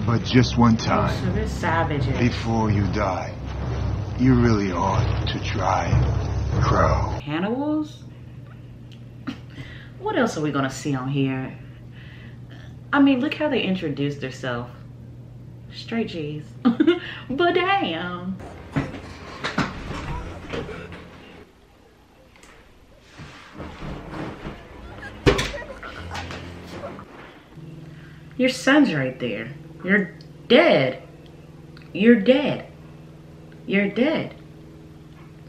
But just one time, so they're savages. before you die, you really ought to try crow. Cannibals? What else are we gonna see on here? I mean, look how they introduced themselves. Straight G's. But damn. Your son's right there. You're dead. You're dead. You're dead.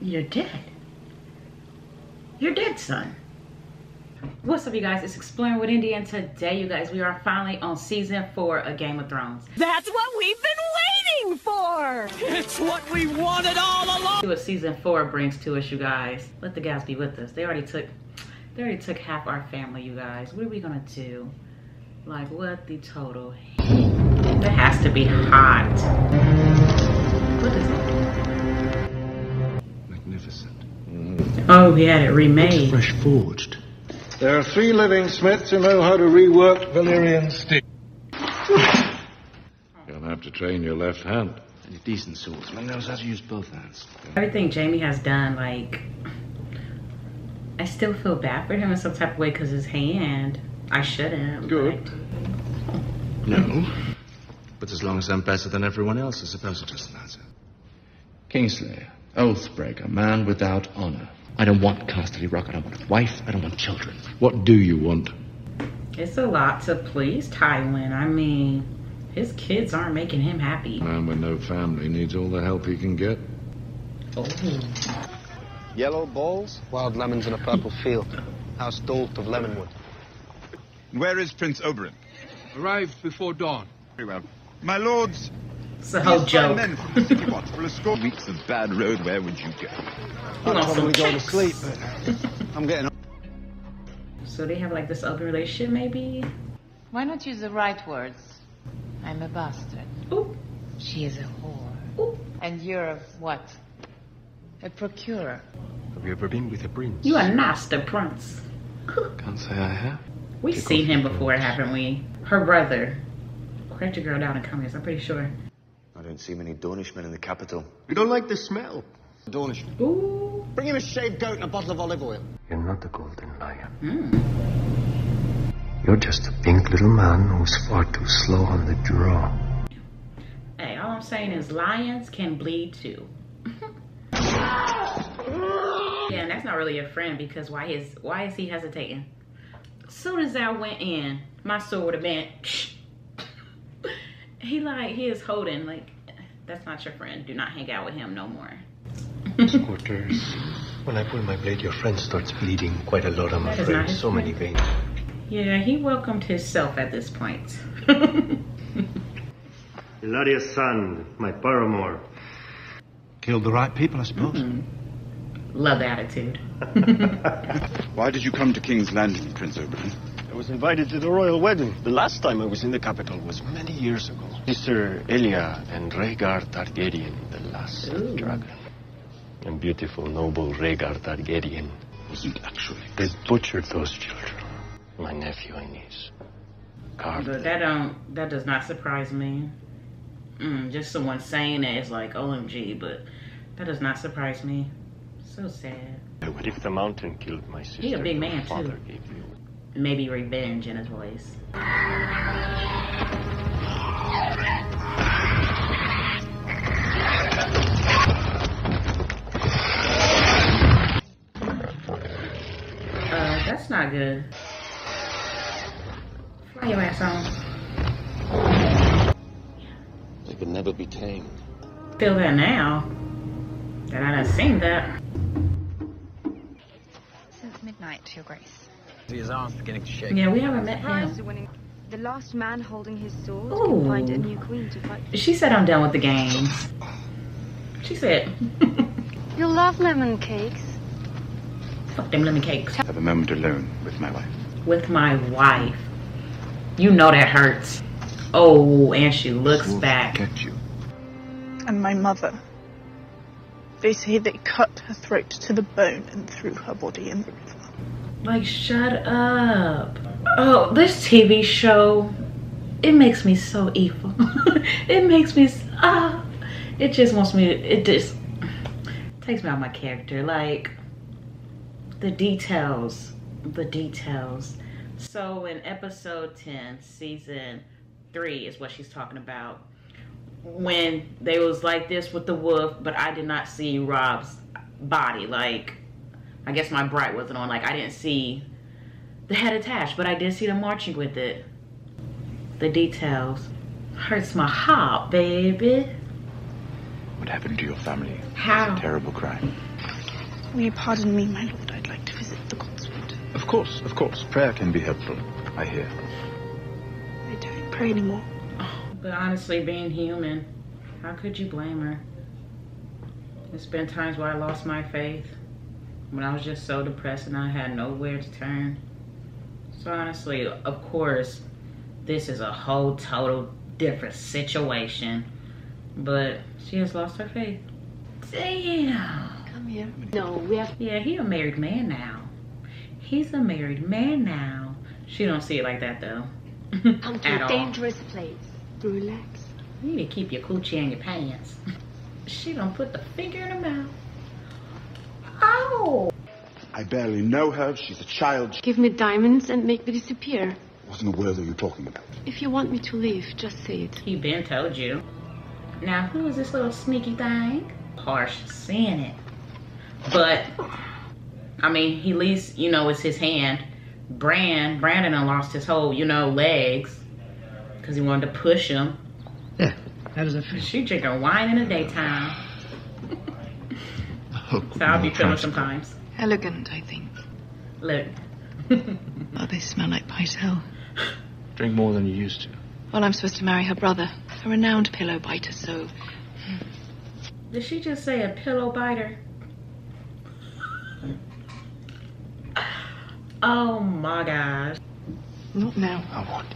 You're dead. You're dead, son. What's up, you guys? It's Exploring with Indy, and today, you guys, we are finally on season 4 of Game of Thrones. That's what we've been waiting for! It's what we wanted all along! See what season 4 brings to us, you guys. Let the guys be with us. They already took half our family, you guys. What are we gonna do? Like, what the total? That has to be hot. What is it? Magnificent. Oh, he had it remade. It's fresh forged. There are 3 living smiths who know how to rework Valyrian steel. You'll have to train your left hand. And a decent swordsman knows how to use both hands. Everything Jamie has done, like, I still feel bad for him in some type of way because his hand. I shouldn't. Good. But... No. But as long as I'm better than everyone else, I suppose it doesn't matter. Kingslayer, Oathbreaker, man without honor. I don't want Casterly Rock. I don't want a wife. I don't want children. What do you want? It's a lot to please Tywin. I mean, his kids aren't making him happy. A man with no family needs all the help he can get. Oh. Yellow balls, wild lemons in a purple field. House Dolt of Lemonwood. Where is Prince Oberyn? Arrived before dawn. Very well. My lords, It's a whole these joke. fine men from the city watch will escort weeks of bad road. Where would you go? I'd probably go to sleep, but I'm getting up. So they have like this open relationship, maybe? Why not use the right words? I'm a bastard. Ooh. She is a whore. Ooh. And you're what? A procurer. Have you ever been with a prince? You are not the prince. Can't say I have. We've seen him before, haven't we? Her brother. Correct your girl down in comments, I'm pretty sure. I don't see many Dornishmen in the capital. You don't like the smell? Dornish. Ooh. Bring him a shaved goat and a bottle of olive oil. You're not the golden lion. Mm. You're just a pink little man who's far too slow on the draw. Hey, all I'm saying is lions can bleed too. Yeah, and that's not really a friend because why is he hesitating? As soon as I went in, my sword would have been he is holding like that's not your friend. Do not hang out with him no more. Quarters. When I pull my blade, your friend starts bleeding quite a lot, I'm That is afraid. not his So many friend. veins. Yeah, he welcomed himself at this point. Ilaria's son, my paramour. Killed the right people, I suppose. Love the attitude. Why did you come to King's Landing, Prince Oberyn? I was invited to the royal wedding. The last time I was in the capital was many years ago. Sister Elia and Rhaegar Targaryen, the last Ooh. dragon. And beautiful, noble Rhaegar Targaryen. Wasn't actually. They butchered those children. My nephew and niece. Carved But them. that does not surprise me. Just someone saying it is like OMG, but that does not surprise me. So sad. What if the mountain killed my sister? He a big your man, father too. gave you? Maybe revenge in his voice. That's not good. Fly your ass on. They could never be tamed. Feel that now. That I done seen that. Since midnight, Your Grace. His arms beginning to shake. Yeah, we haven't met Prize to him. winning. The last man holding his sword Ooh. can find a new queen to fight. She said I'm done with the games. She said, You love lemon cakes. fuck them lemon cakes. Have a moment alone with my wife. With my wife. You know that hurts. Oh, and she looks back. Get you. And my mother. They say they cut her throat to the bone and threw her body in the river. Like, shut up. Oh, this TV show, it makes me so evil. It makes me, it just wants me, it just takes me out of my character. Like, the details. So in episode 10, season 3 is what she's talking about. When they was like this with the wolf, but I did not see Rob's body. Like, I guess my bright wasn't on. Like, I didn't see the head attached, but I did see them marching with it. The details. Hurts my heart, baby. What happened to your family? How? It's a terrible crime. Will you pardon me, my lord? I'd like to visit the consort. Of course, of course. Prayer can be helpful, I hear. I don't pray anymore. But honestly, being human, how could you blame her? There's been times where I lost my faith, when I was just so depressed and I had nowhere to turn. So honestly, of course, this is a whole total different situation, but she has lost her faith. Damn. Come here. No, we have... Yeah, he a married man now. He's a married man now. She don't see it like that though. Come to a dangerous place. Relax. You need to keep your coochie in your pants. She don't put the finger in her mouth. Oh! I barely know her. She's a child. Give me diamonds and make me disappear. Wasn't aware that you're talking about. If you want me to leave, just say it. He been told you. Now, who is this little sneaky thing? Harsh saying it. But, I mean, he at least, you know, it's his hand. Brandon done lost his whole, you know, legs. Because he wanted to push him. Yeah, how does that feel? She drinking wine in the daytime. That's how I be feeling sometimes. Elegant, I think. Look. Oh, they smell like pie hell. Drink more than you used to. Well, I'm supposed to marry her brother, a renowned pillow biter, so... Did she just say a pillow biter? Oh my gosh. Not now. I want.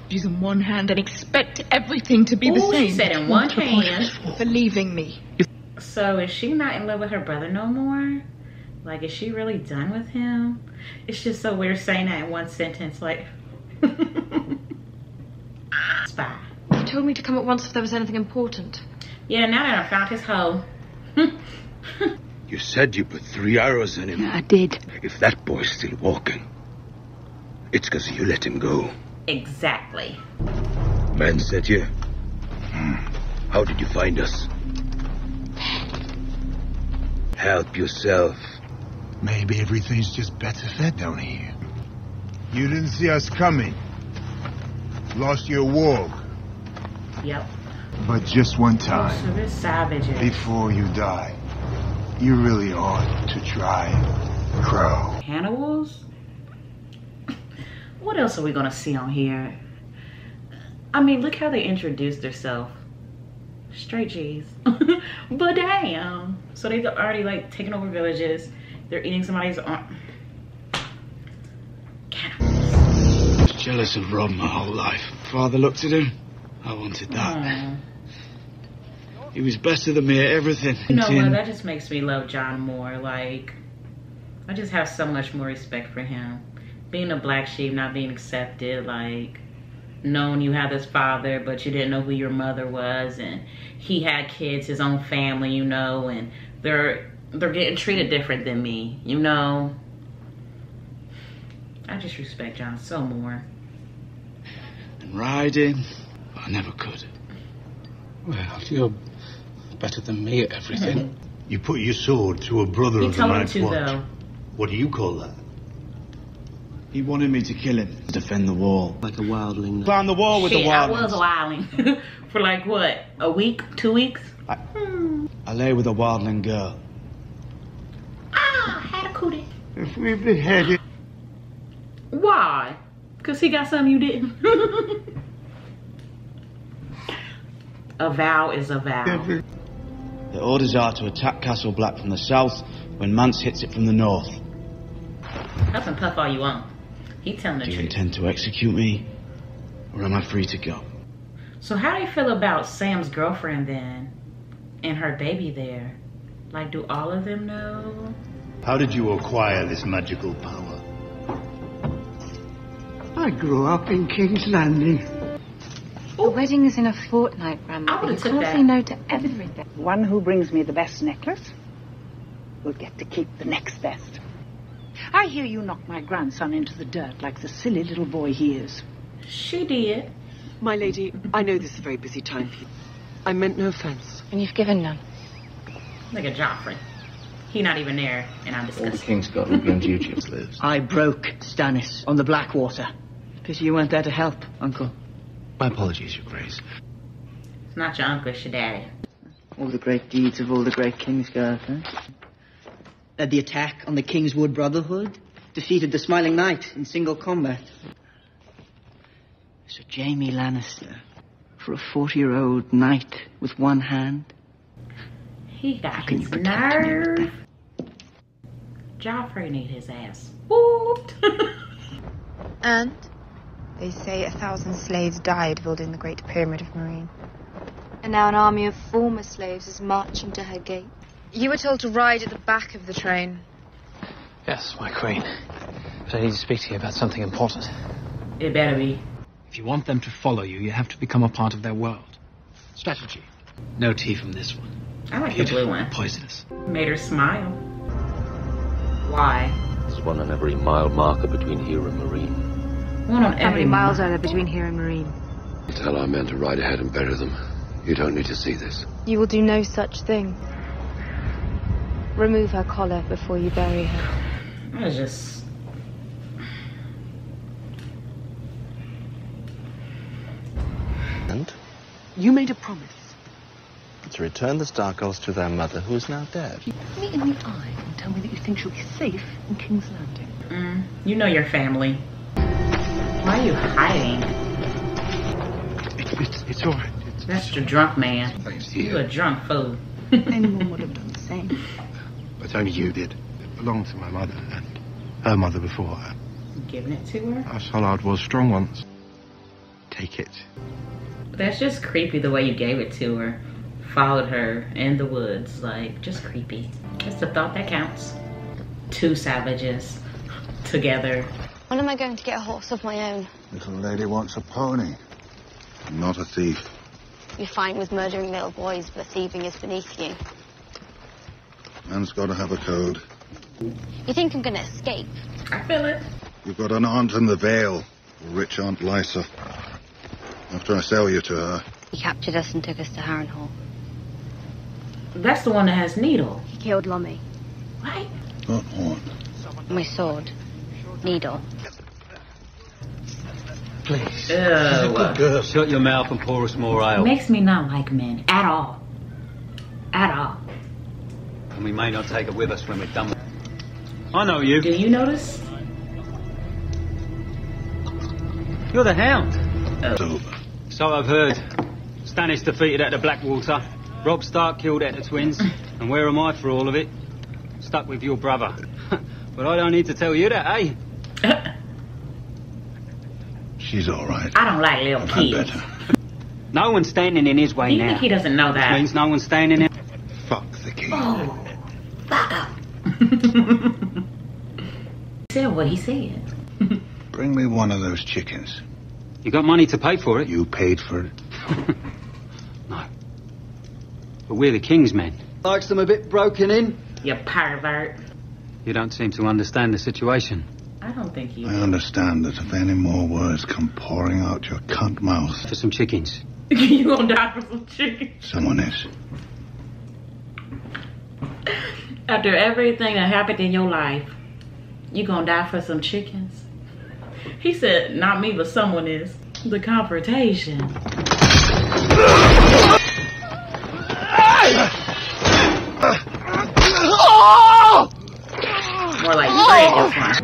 She's in one hand and expect everything to be the same. She said in one hand. For leaving me. So is she not in love with her brother no more? Like, is she really done with him? It's just so weird saying that in one sentence, like... Spy. You told me to come at once if there was anything important. Yeah, now that I found his hoe. You said you put 3 arrows in him. Yeah, I did. If that boy's still walking, it's because you let him go. Exactly. Man sent you? How did you find us? Help yourself. Maybe everything's just better fed down here. You didn't see us coming. Lost your walk. Yep. But just one time. So they're savages. Before you die, you really ought to try Crow. Cannibals? What else are we gonna see on here? I mean, look how they introduced themselves. Straight G's. But damn. So they've already like taken over villages. They're eating somebody's arm. Cannibals. I was jealous of Rob my whole life. Father looked at him. I wanted that. Aww. He was better than me at everything. You know what? That just makes me love John more. Like, I just have so much more respect for him. Being a black sheep, not being accepted, like, knowing you had this father, but you didn't know who your mother was, and he had kids, his own family, you know, and they're getting treated different than me, you know. I just respect John so more. And riding, I never could. Well, you're better than me at everything. You put your sword to a brother He of the told him Night's to, Watch. though. What do you call that? He wanted me to kill him, defend the wall. Like a wildling. Climb the wall with Shit, the I wildlings. was wilding. For like, what, a week, 2 weeks? I lay with a wildling girl. Ah, had a cootie. If we beheaded... Why? Because he got something you didn't. A vow is a vow. The orders are to attack Castle Black from the south when Mance hits it from the north. Huff and puff all you want. He telling the Do you truth. intend to execute me, or am I free to go? So how do you feel about Sam's girlfriend then? And her baby there? Like, do all of them know? How did you acquire this magical power? I grew up in King's Landing. The wedding is in a fortnight, Grandmother. You can't say no to everything. One who brings me the best necklace will get to keep the next best. I hear you knocked my grandson into the dirt like the silly little boy he is. She did. My lady, I know this is a very busy time for you. I meant no offense. And you've given none. Look at Joffrey. He not even there, and I'm disgusted. All the king's got will be on duty as lives. I broke Stannis on the Blackwater. Pity you weren't there to help, Uncle. My apologies, Your Grace. It's not your uncle, it's your daddy. All the great deeds of all the great Kingsguard, huh? Led the attack on the Kingswood Brotherhood. Defeated the Smiling Knight in single combat. Sir Jaime Lannister, for a 40-year-old knight with one hand. He got his nerve. Joffrey need his ass whooped. And they say 1,000 slaves died building the Great Pyramid of Marine. And now an army of former slaves is marching to her gate. You were told to ride at the back of the train. Yes, my queen. But I need to speak to you about something important. It better be. If you want them to follow you, you have to become a part of their world. Strategy. No tea from this one. I like the blue one. Poisonous. Made her smile. Why? There's one on every mile marker between here and Marine. One on How every many miles are there between here and Marine? Tell our men to ride ahead and bury them. You don't need to see this. You will do no such thing. Remove her collar before you bury her. I was just... And? You made a promise. To return the Starkells to their mother, who is now dead. Look me in the eye and tell me that you think she'll be safe in King's Landing. You know your family. Why are you hiding? It's all right. That's the drunk man. You a drunk fool. Anyone would have done the same. But only you did. It belonged to my mother and her mother before her. Giving it to her? Our Sollard was strong once. Take it. That's just creepy the way you gave it to her. Followed her in the woods. Like, just creepy. Just the thought that counts. Two savages together. When am I going to get a horse of my own? Little lady wants a pony. I'm not a thief. You're fine with murdering little boys, but thieving is beneath you. Man's got to have a code. You think I'm going to escape? I feel it. You've got an aunt in the Vale, rich Aunt Lysa. After I sell you to her. He captured us and took us to Harrenhal. That's the one that has Needle. He killed Lummy. What? What horn? My sword. Needle. Please. Good girl. Shut your mouth and pour us more ale. Makes me not like men at all. At all. And we may not take it with us when we're done with it. I know you. Do you notice? You're the Hound. Oh. So I've heard. Stannis defeated at the Blackwater. Robb Stark killed at the Twins. And where am I for all of it? Stuck with your brother. But I don't need to tell you that, eh? She's all right. I don't like little kids. No one's standing in his way You now. think he doesn't know that? Which means no one's standing in. Fuck the king. Oh, fuck up. Said what he said. Bring me one of those chickens. You got money to pay for it? You paid for it? No. But we're the king's men. Likes them a bit broken in. You pervert. You don't seem to understand the situation. I don't think you I understand that if any more words come pouring out your cunt mouth... For some chickens. You gonna die for some chicken. Someone is. After everything that happened in your life, you gonna die for some chickens? He said, not me, but someone is. The confrontation. More like Greg is one.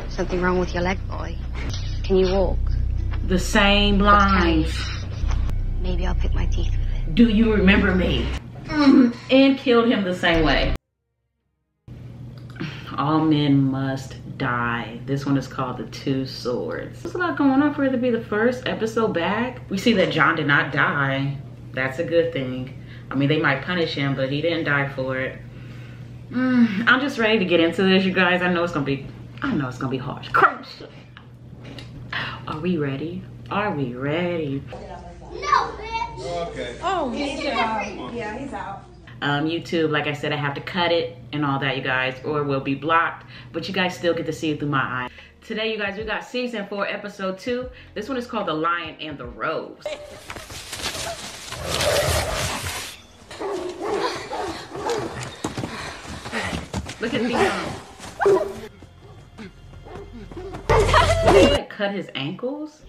Something wrong with your leg, boy? Can you walk? The same lines. Maybe I'll pick my teeth with it. Do you remember me? And killed him the same way. All men must die. This one is called The Two Swords. There's a lot going on for it to be the first episode back. We see that Jon did not die. That's a good thing. I mean, they might punish him, but he didn't die for it. I'm just ready to get into this, you guys. I know it's gonna be hard. Crunch. Are we ready? Are we ready? No, bitch. Okay. Oh, he's out. Yeah, he's out. YouTube, like I said, I have to cut it and all that, you guys, or we'll be blocked. But you guys still get to see it through my eyes. Today, you guys, we got season 4, episode 2. This one is called The Lion and the Rose. Look at Theon. Did he like cut his ankles?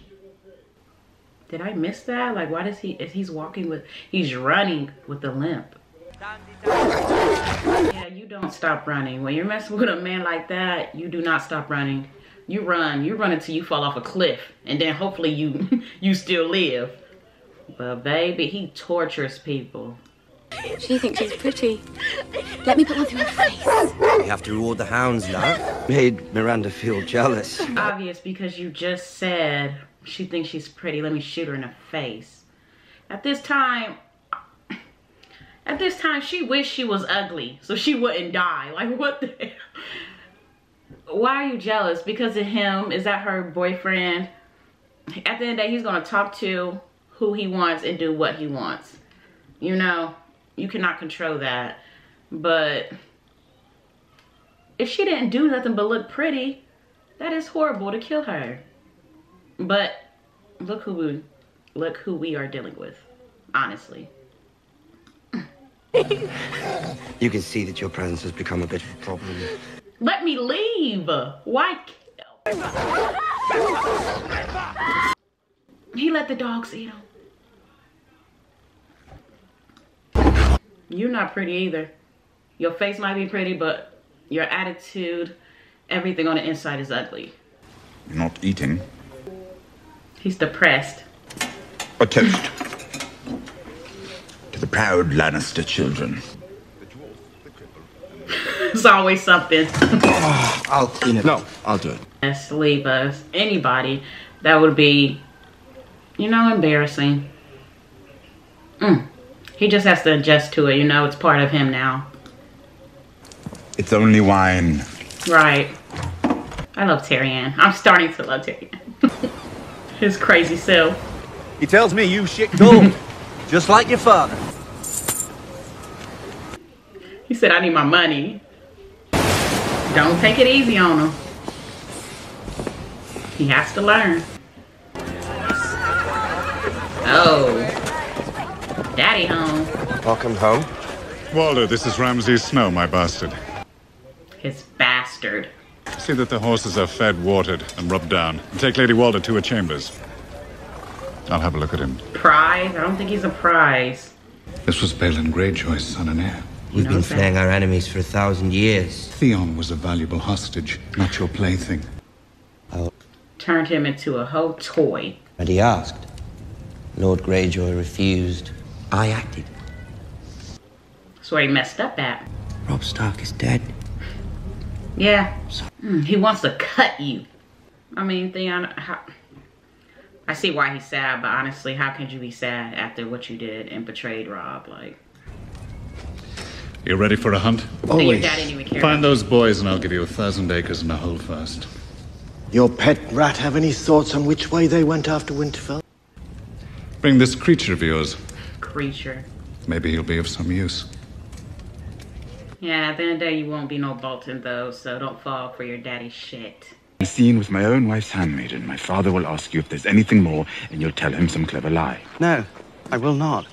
Did I miss that? Like, why does he's walking with, he's running with a limp. Yeah, you don't stop running. When you're messing with a man like that, you do not stop running. You run until you fall off a cliff, and then hopefully you still live. But baby, he tortures people. She thinks she's pretty. Let me put one through her face. We have to reward the hounds now. Made Miranda feel jealous. Obvious, because you just said she thinks she's pretty. Let me shoot her in the face. At this time, she wished she was ugly so she wouldn't die. Like, what the hell? Why are you jealous? Because of him? Is that her boyfriend? At the end of the day, he's going to talk to who he wants and do what he wants. You know, you cannot control that. But if she didn't do nothing but look pretty, that is horrible to kill her. But look who we are dealing with, honestly. You can see that your presence has become a bit of a problem. Let me leave. Why kill? He let the dogs eat him. You're not pretty either. Your face might be pretty, but your attitude, everything on the inside is ugly. You're not eating. He's depressed. A toast to the proud Lannister children. It's always something. Oh, I'll clean it. No, I'll do it. Yes, leave us. Anybody. That would be, you know, embarrassing. He just has to adjust to it, you know, it's part of him now. It's only wine. Right. I love Tyrion. I'm starting to love Tyrion. His crazy self. He tells me you shit gold, just like your father. He said, I need my money. Don't take it easy on him. He has to learn. Oh. Daddy home. Welcome home. Waldo, this is Ramsay Snow, my bastard. His bastard. See that the horses are fed, watered, and rubbed down. And take Lady Waldo to her chambers. I'll have a look at him. Prize? I don't think he's a prize. This was Balon Greyjoy's son and heir. We've been flaying our enemies for 1,000 years. Theon was a valuable hostage, not your plaything. Turned him into a whole toy. And he asked. Lord Greyjoy refused. I acted. That's where he messed up at. Robb Stark is dead. Yeah. He wants to cut you. I mean, Theon, I see why he's sad, but honestly, how can you be sad after what you did and betrayed Robb? Like, you ready for a hunt? Always. Your dad didn't even care. Find those boys and I'll give you 1,000 acres and a hold fast. Your pet rat have any thoughts on which way they went after Winterfell? Bring this creature of yours. Creature. Maybe he'll be of some use. Yeah, at the end of the day, you won't be no Bolton, though, so don't fall for your daddy's shit. I'm seen with my own wife's handmaiden. My father will ask you if there's anything more, and you'll tell him some clever lie. No, I will not.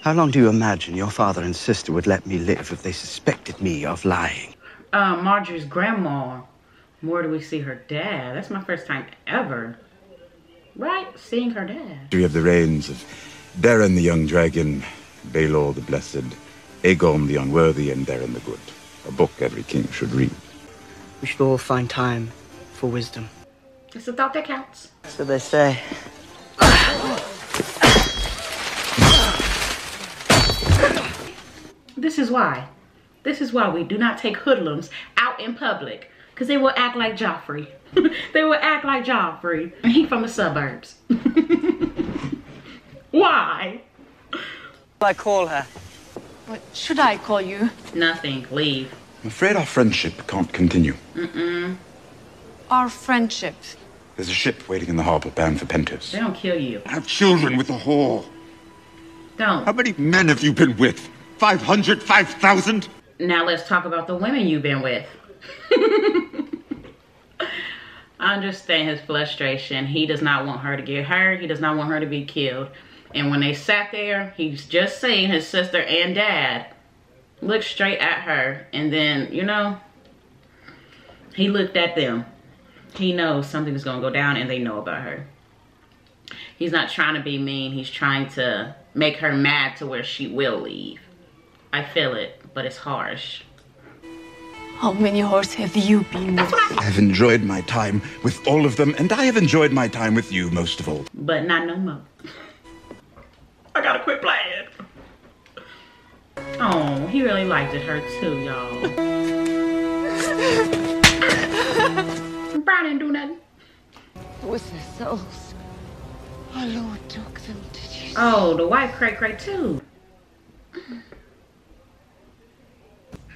How long do you imagine your father and sister would let me live if they suspected me of lying? Marjorie's grandma. Where do we see her dad? That's my first time ever. Right? Seeing her dad. We have the reigns of Beren the young dragon, Baelor the blessed, Aegon the unworthy, and Beren the good. A book every king should read. We should all find time for wisdom. It's the thought that counts. So they say. This is why. This is why we do not take hoodlums out in public. Because they will act like Joffrey. They will act like Joffrey. And he from the suburbs. Why? I call her What should I call you? Nothing. Leave. I'm afraid our friendship can't continue. Our friendship. There's a ship waiting in the harbor bound for Pentos. They don't kill you. I have children with the whore. Don't. How many men have you been with? 500? 5,000? Now let's talk about the women you've been with. I understand his frustration. He does not want her to get hurt. He does not want her to be killed. And when they sat there, he's just saying his sister and dad looked straight at her. And then, you know, he looked at them. He knows something is going to go down and they know about her. He's not trying to be mean. He's trying to make her mad to where she will leave. I feel it, but it's harsh. How many horses have you been with? I have enjoyed my time with all of them, and I have enjoyed my time with you most of all. But not no more. I gotta quit playing. Oh, he really liked it, her too, y'all. Brian didn't do nothing. With their souls. Our Lord took them, did you? Oh, the wife cray too.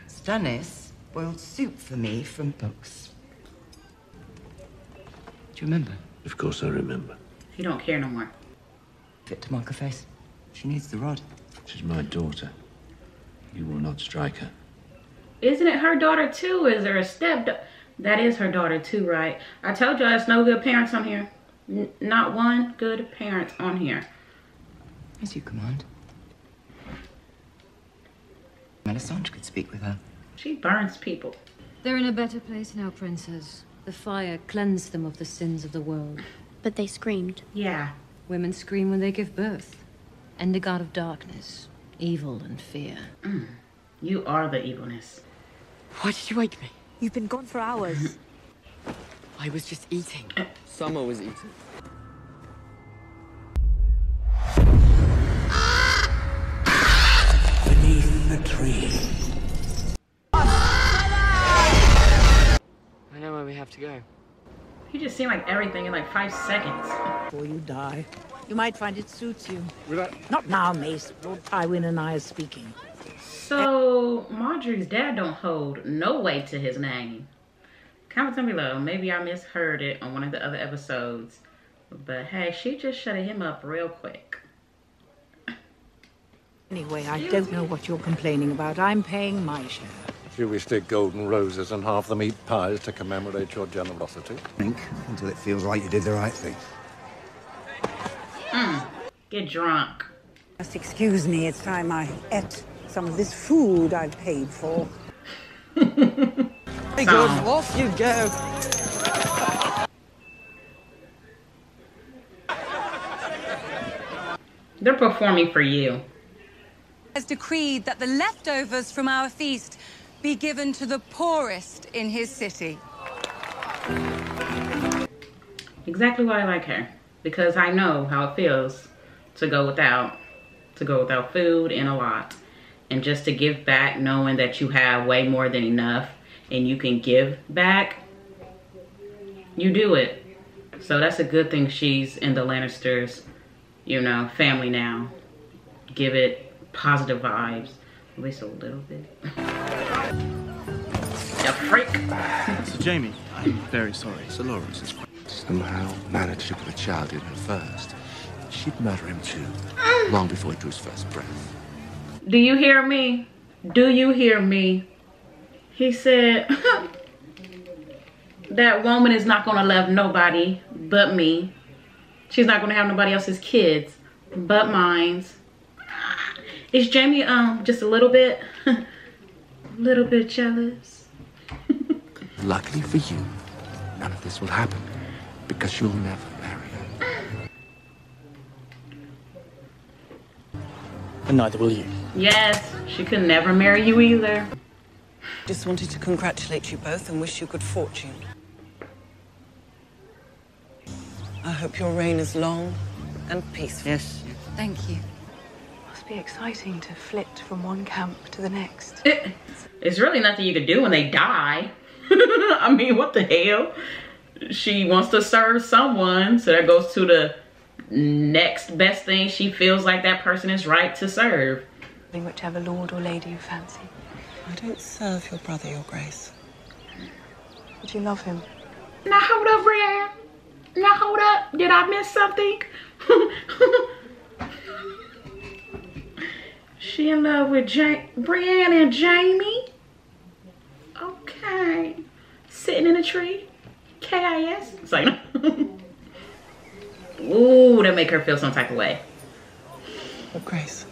Stannis boiled soup for me from books. Do you remember? Of course I remember. He don't care no more. Fit to mark her face. She needs the rod. She's my daughter. You will not strike her. Isn't it her daughter too? Is there a step? That is her daughter too, right? I told y'all there's no good parents on here. Not one good parent on here. As you command. Melisandre could speak with her. She burns people. They're in a better place now, princess. The fire cleansed them of the sins of the world. But they screamed. Yeah. Women scream when they give birth. And the god of darkness, evil and fear. You are the evilness. Why did you wake me? You've been gone for hours. I was just eating. Summer was eating. Beneath the tree. I know where we have to go. He just seemed like everything in like 5 seconds. Before you die, you might find it suits you. Not now, Mace. Lord Tywin and I are speaking. So, Marjorie's dad don't hold no weight to his name. Comment down below. Maybe I misheard it on one of the other episodes. But hey, she just shut him up real quick. Anyway, I don't know what you're complaining about. I'm paying my share. You wish to golden roses and half the meat pies to commemorate your generosity. Drink until it feels like you did the right thing. Get drunk. Just excuse me, it's time I ate some of this food I've paid for. Hey, good, off you go. They're performing for you. Has decreed that the leftovers from our feast be given to the poorest in his city. Exactly why I like her. Because I know how it feels to go without food and a lot. And just to give back knowing that you have way more than enough and you can give back, you do it. So that's a good thing she's in the Lannisters, you know, family now. Give it positive vibes. At least a little bit. You freak. Sir Jamie, I'm very sorry. Sir Lawrence has somehow managed to put a child in her first. She'd murder him too, long before he drew his first breath. Do you hear me? Do you hear me? He said, that woman is not gonna love nobody but me. She's not gonna have nobody else's kids but mine. Is Jamie just a little bit jealous? Luckily for you, none of this will happen because you'll never marry her. And neither will you. Yes, she could never marry you either. Just wanted to congratulate you both and wish you good fortune. I hope your reign is long and peaceful. Yes. Thank you. Must be exciting to flit from one camp to the next. It's really nothing you could do when they die. I mean, what the hell? She wants to serve someone, so that goes to the next best thing she feels like that person is right to serve. Whichever lord or lady you fancy. I don't serve your brother, your grace. But you love him. Now hold up, Brienne. Now hold up. Did I miss something? She in love with Brienne and Jamie? Okay. Sitting in a tree? KIS? It's like, ooh, that make her feel some type of way. Your grace.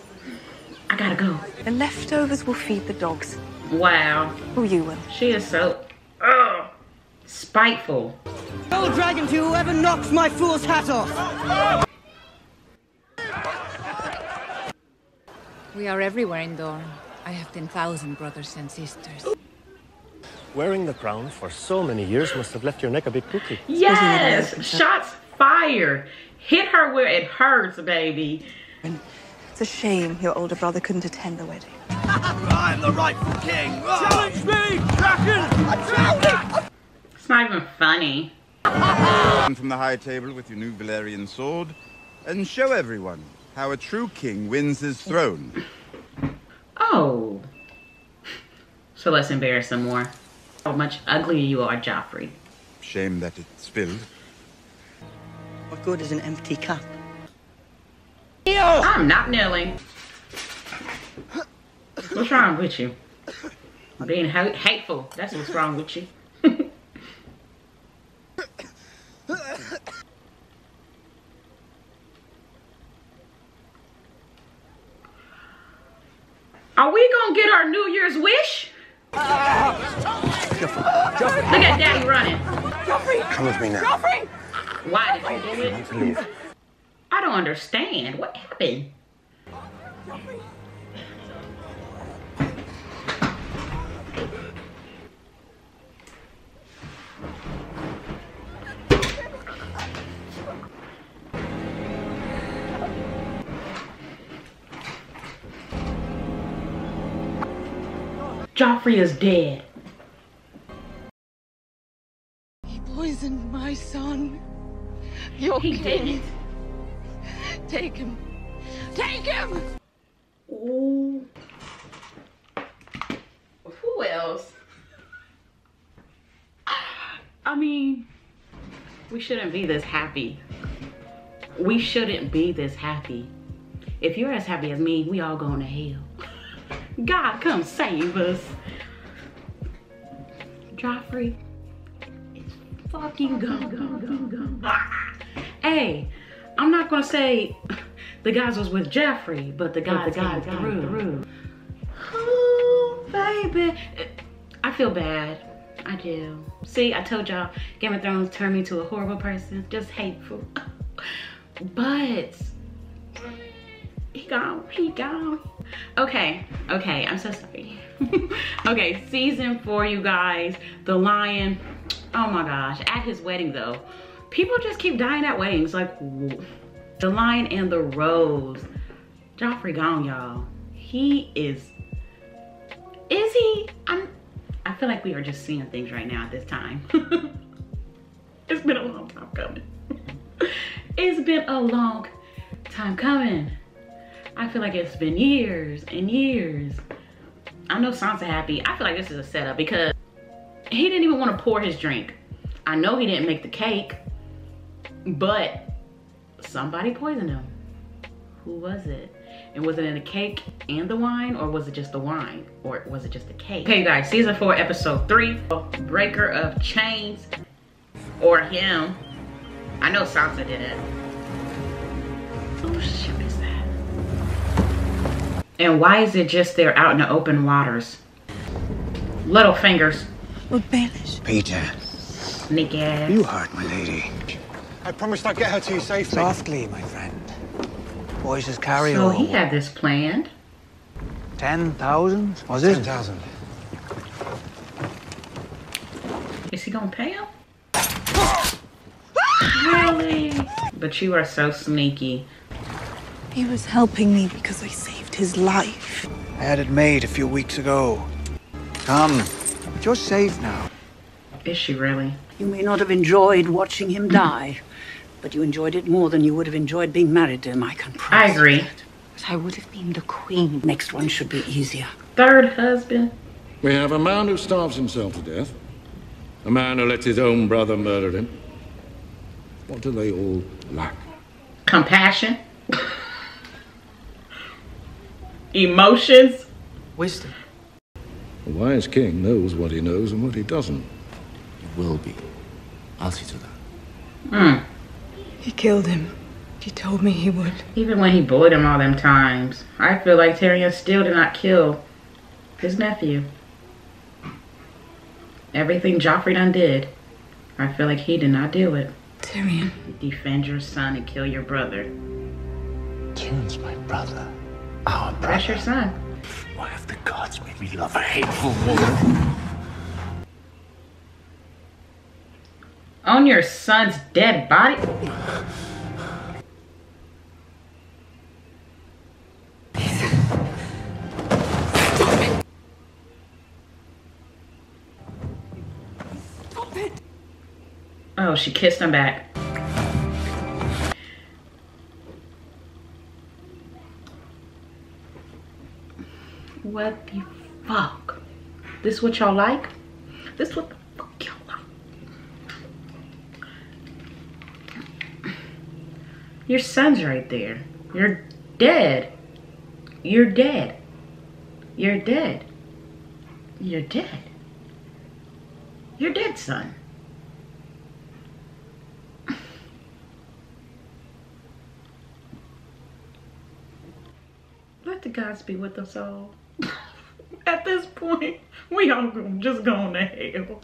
I gotta go. The leftovers will feed the dogs. Wow. Or you will. She is so spiteful. Old dragon to whoever knocks my fool's hat off. We are everywhere in Dorne. I have 10,000 brothers and sisters. Wearing the crown for so many years must have left your neck a bit crooked. Yes! Shots fired. Hit her where it hurts, baby. It's a shame your older brother couldn't attend the wedding. I'm the rightful king! Challenge me, dragon! It's not even funny. From the high table with your new Valyrian sword and show everyone how a true king wins his throne. Oh. So let's embarrass him more. How much uglier you are, Joffrey. Shame that it spilled. What good is an empty cup? I'm not kneeling. What's wrong with you? Being hateful. That's what's wrong with you. Are we gonna get our New Year's wish? Look at Daddy running. Come with me now. Joffrey! Why did you do You it? want to leave? I don't understand. What happened? Joffrey is dead. He poisoned my son. Your He didn't. Take him. Take him! Ooh. Who else? I mean, we shouldn't be this happy. We shouldn't be this happy. If you're as happy as me, we all going to hell. God, come save us. Joffrey is fucking gone. Hey, I'm not gonna say the guys was with Joffrey, but the guys got through. Oh, baby. I feel bad. I do. See, I told y'all Game of Thrones turned me to a horrible person. Just hateful. But he gone. Okay, I'm so sorry. Okay, season 4, you guys. The Lion, oh my gosh, at his wedding though. People just keep dying at weddings, like, The Lion and the Rose. Joffrey gone, y'all. He is he? I feel like we are just seeing things right now at this time. It's been a long time coming. It's been a long time coming. I feel like it's been years and years. I know Sansa happy. I feel like this is a setup because he didn't even want to pour his drink. I know he didn't make the cake, but somebody poisoned him. Who was it? And was it in the cake and the wine, or was it just the wine? Or was it just the cake? Okay, guys, season 4, episode 3, Breaker of Chains, or him. I know Sansa did it. Oh shit, what is that? And why is it just there out in the open waters? Little fingers. Lord Baelish. Peter. Sneaky ass. You heard my lady. I promised I'd get her to you safely. Softly, my friend. Boys just carry So on. he had this planned. 10,000? Was it? 10,000. Is he gonna pay him? Really? But you are so sneaky. He was helping me because I saved his life. I had it made a few weeks ago. Come, but you're safe now. Is she really? You may not have enjoyed watching him die, but you enjoyed it more than you would have enjoyed being married to him, I can promise. I agree. But I would have been the queen. Next one should be easier. Third husband. We have a man who starves himself to death. A man who lets his own brother murder him. What do they all lack? Compassion. Emotions. Wisdom. A wise king knows what he knows and what he doesn't. He will be. I'll see to that. He killed him. He told me he would. Even when he bullied him all them times, I feel like Tyrion still did not kill his nephew. Everything Joffrey done did, I feel like he did not do it. Tyrion. Defend your son and kill your brother. Tyrion's my brother. Our brother. That's your son. Why have the gods made me love a hateful woman? On your son's dead body? Oh, she kissed him back. What the fuck? This what y'all like? This what the fuck y'all like? Your son's right there. You're dead. You're dead. You're dead. You're dead. You're dead, son. Let the gods be with us all. At this point, we all just going to hell.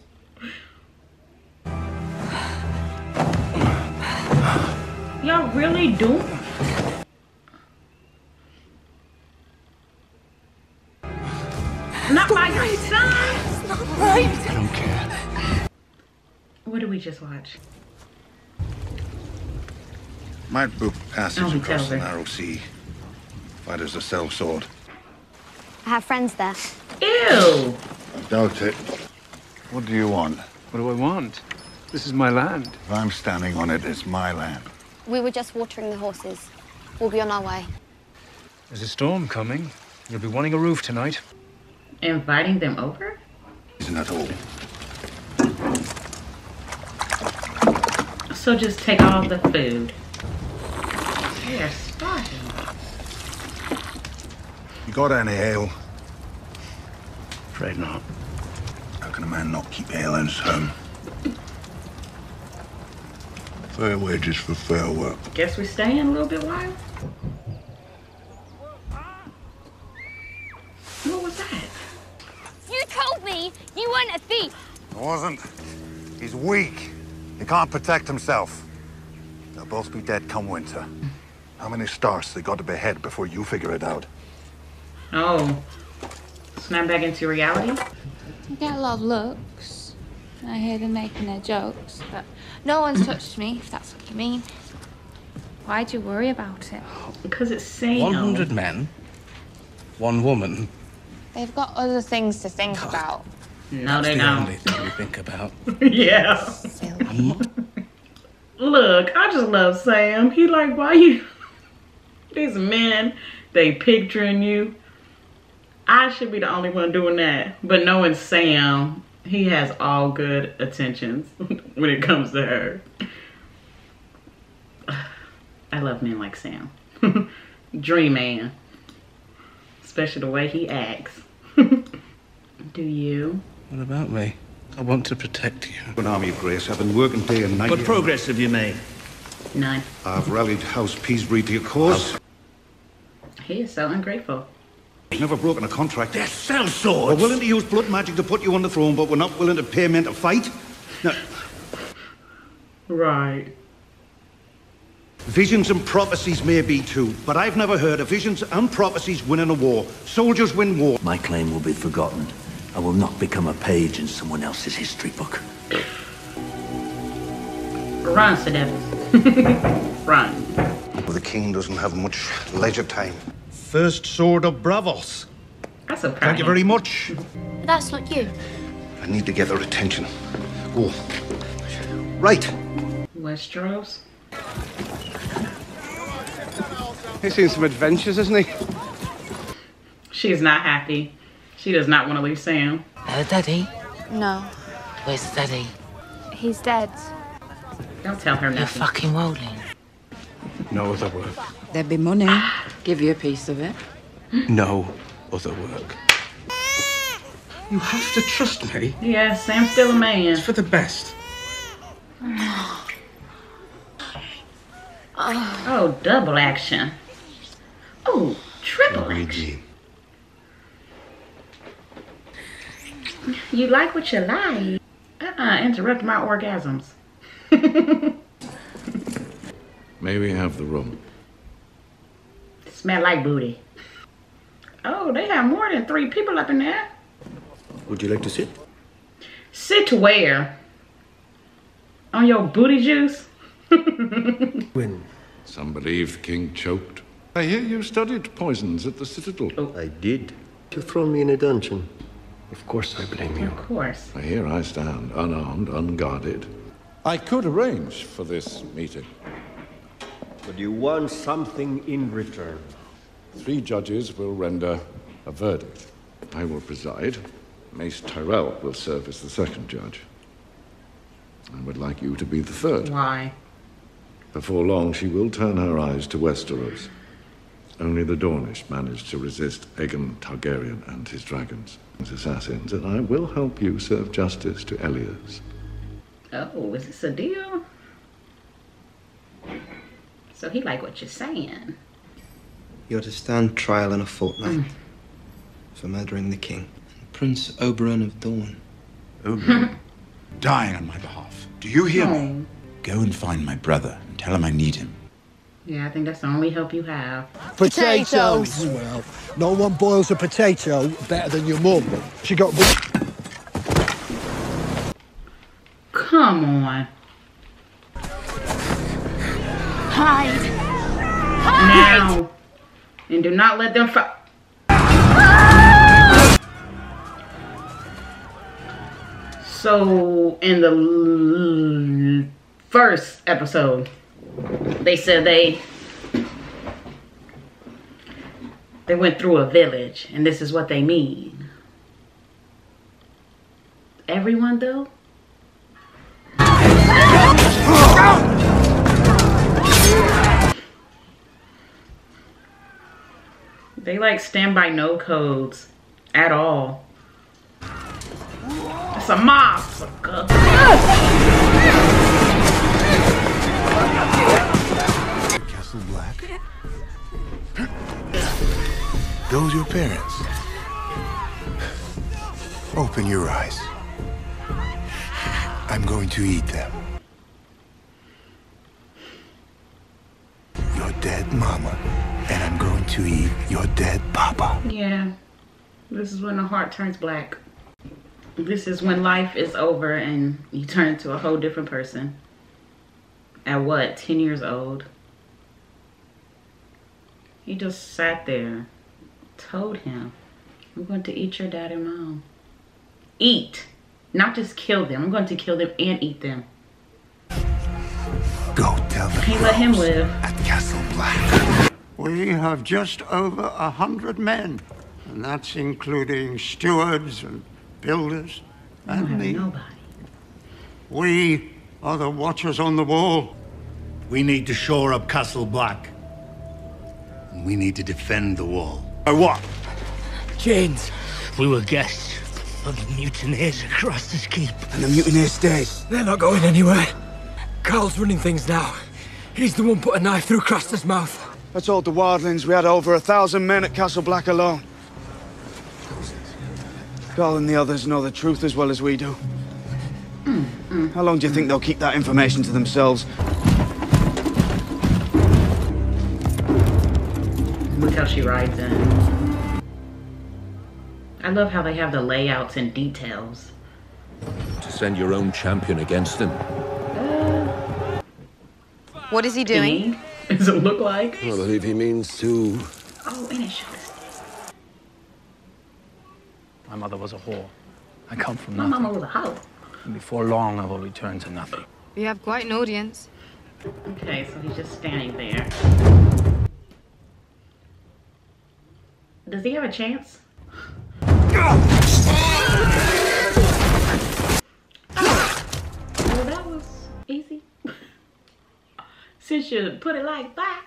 Y'all really do? Not by your son? It's not right. I don't care. What did we just watch? Might book passage he across tells the her. narrow sea. Fighters a sell sword. I have friends there. Ew! I doubt it. What do you want? What do I want? This is my land. If I'm standing on it, it's my land. We were just watering the horses. We'll be on our way. There's a storm coming. You'll be wanting a roof tonight. Inviting them over? Isn't that all? So just take all the food. They're starving. You got any ale? Afraid not. How can a man not keep ale in his home? Fair wages for fair work. Guess we stay in a little bit while. What was that? You told me you weren't a thief. I wasn't. He's weak. He can't protect himself. They'll both be dead come winter. How many stars they got to behead before you figure it out? Oh. Snap back into reality? I get a lot of looks. I hear them making their jokes, but no one's touched me, if that's what you mean. Why'd you worry about it? Because it's Sam. 100 men, 1 woman. They've got other things to think about. No, That's they the don't. only thing we think about. Yeah. Look, I just love Sam. He like, why you... These men, they picturing you. I should be the only one doing that. But knowing Sam, he has all good intentions when it comes to her. I love men like Sam. Dream man. Especially the way he acts. Do you? What about me? I want to protect you. An army of grace. I've been working day and night. What progress have you made? None. I've rallied House Peasbury to your cause. He is so ungrateful. I've never broken a contract. They're sell swords. We're willing to use blood magic to put you on the throne, but we're not willing to pay men to fight. Now, right. Visions and prophecies may be too, but I've never heard of visions and prophecies winning a war. Soldiers win war. My claim will be forgotten. I will not become a page in someone else's history book. Run, Sedevus. Run. Well, the king doesn't have much leisure time. First sword of Bravos. That's a Thank you very much. That's not you. I need to get their attention. Go. Right. Westeros. He's seen some adventures, hasn't he? She is not happy. She does not want to leave Sam. Daddy? No. Where's Daddy? He's dead. Don't tell her You're nothing. fucking rolling. No other work. There'd be money. Give you a piece of it. No other work. You have to trust me. Yeah, Sam's still a man. It's for the best. Oh, double action. Oh, triple action. You like what you like. Interrupt my orgasms. May we have the room? Smell like booty. Oh, they have more than 3 people up in there. Would you like to sit? Sit where? On your booty juice? When? Some believe the king choked. I hear you studied poisons at the Citadel. Oh, I did. You've thrown me in a dungeon. Of course I blame you. Of course. Here I stand, unarmed, unguarded. I could arrange for this meeting. But you want something in return. 3 judges will render a verdict. I will preside. Mace Tyrell will serve as the 2nd judge. I would like you to be the 3rd. Why? Before long, she will turn her eyes to Westeros. Only the Dornish managed to resist Aegon Targaryen and his dragons, his assassins, and I will help you serve justice to Elias. Oh, is this a deal? So he like what you're saying. You're to stand trial in a fortnight for murdering the king. Prince Oberyn of Dorne. Oberyn? Dying on my behalf. Do you hear me? Go and find my brother and tell him I need him. Yeah, I think that's the only help you have. Potatoes! Well, no one boils a potato better than your mum. She got... Come on. Hide! Now. And do not let them fight. So, in the first episode, they said they went through a village, and this is what they mean. Everyone, though? They like stand by no codes at all. It's a mob, sucker. Castle Black? Those your parents? Open your eyes. I'm going to eat them. Your dead mama, and I'm going to eat your dead papa. Yeah, this is when the heart turns black. This is when life is over and you turn into a whole different person. At what, 10 years old? He just sat there, told him, I'm going to eat your dad and mom. Eat, not just kill them. I'm going to kill them and eat them. Go tell the Can't let him live. At Castle Black. We have just over 100 men, and that's including stewards and builders and me. Nobody. We are the watchers on the wall. We need to shore up Castle Black. And we need to defend the wall. By what? James, we were guests of the mutineers across this keep. And the mutineers stayed. They're not going anywhere. Carl's running things now. He's the one put a knife through Craster's mouth. I told the wildlings we had over 1,000 men at Castle Black alone. Carl and the others know the truth as well as we do. How long do you think they'll keep that information to themselves? Look how she rides in. I love how they have the layouts and details. To send your own champion against them. What is he doing? Does it look like? I believe he means to... Oh, and it shows. My mother was a whore. I come from My nothing. mama was a hoe. And before long, I will return to nothing. We have quite an audience. Okay, so he's just standing there. Does he have a chance? Well, that was easy. Since you put it like that.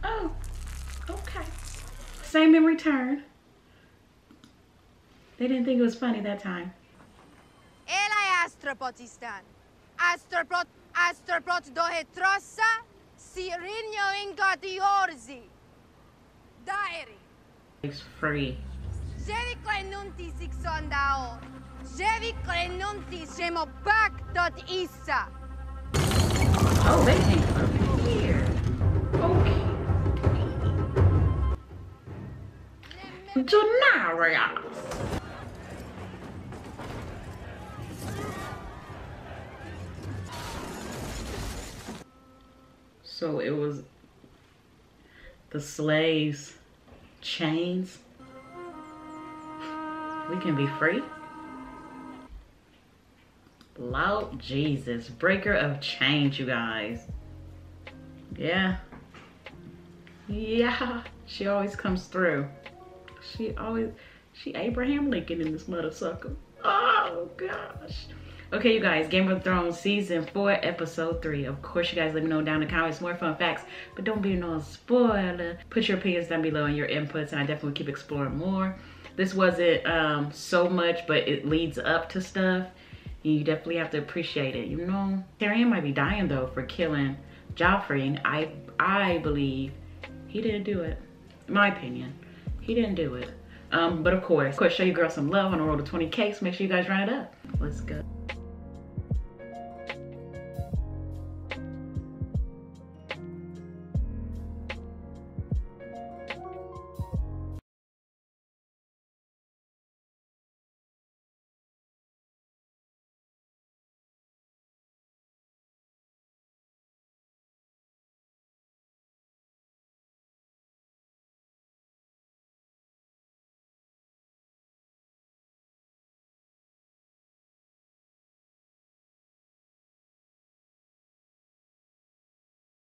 Oh, okay. Same in return. They didn't think it was funny that time. Elai astropotistan. Astropot dohe trossa, si rinyo ingati orzi. Daeri. It's free. Jevi klenunti siksondao. Jevi klenunti shemo back dot issa. Oh, they came from here. Okay. Denarius. So it was the slaves' chains. We can be free. Lord Jesus, breaker of chains, you guys. Yeah. Yeah, she always comes through. She Abraham Lincoln in this mother sucker. Oh gosh. Okay, you guys, Game of Thrones Season 4, Episode 3. Of course, you guys let me know down in the comments more fun facts, but don't be no spoiler. Put your opinions down below and your inputs, and I definitely keep exploring more. This wasn't so much, but it leads up to stuff. You definitely have to appreciate it, you know? Tyrion might be dying, though, for killing Joffrey, and I believe he didn't do it. In my opinion, he didn't do it. But of course, show your girl some love on the road to 20K, so make sure you guys run it up. Let's go.